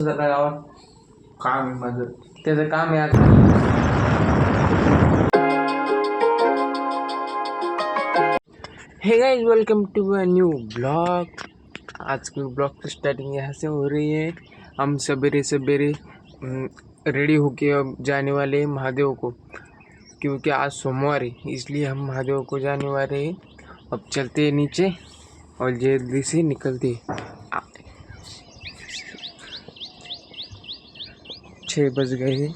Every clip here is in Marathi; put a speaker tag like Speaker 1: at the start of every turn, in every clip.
Speaker 1: जाता गावात काम आहे माझं, त्याचं काम आहे आज. Hey guys, welcome to a new blog. आज की ब्लॉग की स्टार्टिंग यहाँ से हो रही है। हम सवेरे सवेरे रेडी होके अब जाने वाले हैं महादेव को, क्योंकि आज सोमवार है, इसलिए हम महादेव को जाने वाले हैं। अब चलते हैं नीचे और जल्दी से निकलते। 6 बज गए हैं।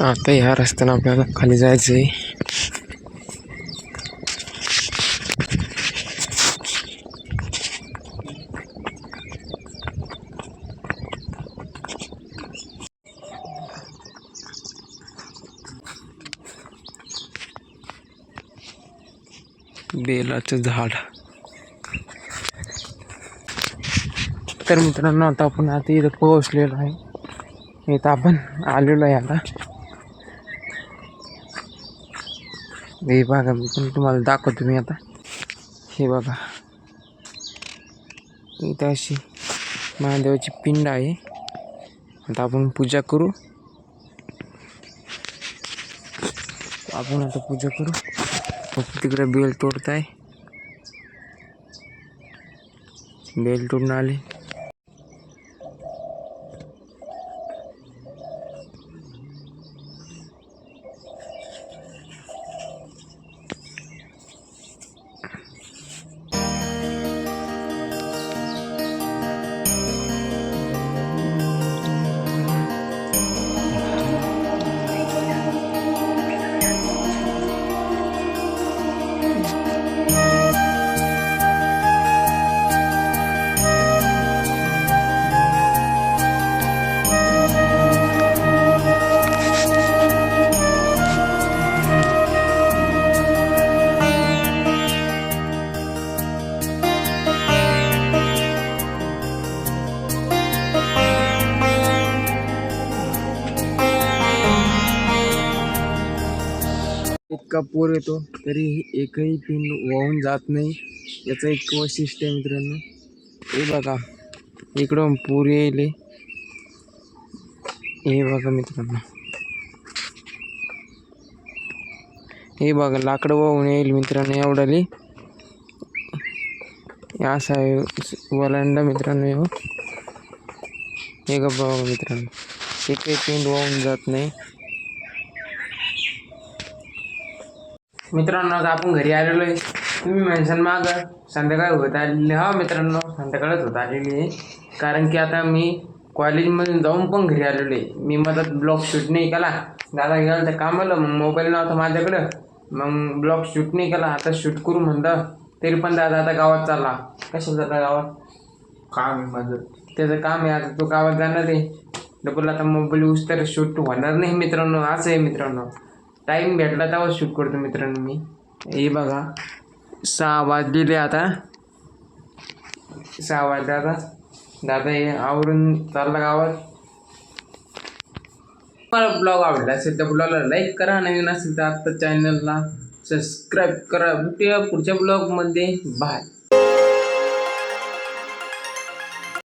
Speaker 1: आता ह्या रस्त्यानं आपल्याला खाली जायचं आहे. बेलाचं झाड. तर मित्रांनो, आता आपण इथं पोहोचलेलो आहे. इथं आपण आलेलो आहे आता. हे बघा, मी पण तुम्हाला दाखवतो. मी आता हे बघा, इथं अशी महादेवाची पिंड आहे. आता आपण पूजा करू. आपण आता पूजा करू. तिकडे बेल तोडताय. बेल तोडून आले. इतका पूर येतो तरी एकही पिन वाहून जात नाही. याचं एक वैशिष्ट्य आहे मित्रांनो. हे बघा, इकडून पूर येईल. हे बघा मित्रांनो, हे बघा, लाकडं वाहून येईल मित्रांनो. एवढाली असा आहे वलांडा मित्रांनो. हे बघा मित्रांनो, एकही पिन वाहून जात नाही. मित्रांनो, आता आपण घरी आलेलो आहे. तुम्ही म्हणसान माग संध्याकाळ होत आलेली. हा मित्रांनो, संध्याकाळच होत आलेली आहे. कारण की आता मी कॉलेजमधून जाऊन पण घरी आलेलो आहे. मी मधात ब्लॉग शूट नाही केला. दादा गेला तर कामाला, मग मोबाईल नव्हता माझ्याकडं, मग ब्लॉग शूट नाही केला. आता शूट करू म्हणलं, तरी पण दादा आता गावात चालला. कशाला जाता गावात? काम आहे माझं, त्याचं काम आहे. आता तो गावात जाणार आहे. डबल आता मोबाईल यूज तर शूट होणार नाही मित्रांनो. असं आहे मित्रांनो, टाईम भेटला तेव्हा शूट करतो मित्रांनो मी. हे बघा, 6 वाजलेले. आता 6 वाजले. आता दादा हे आवरून चालला गावात. मला ब्लॉग आवडला असेल तर ब्लॉगला लाईक करा. नवीन असेल तर आत्ता चॅनलला सबस्क्राईब करा. भेटूया पुढच्या ब्लॉगमध्ये. बाय.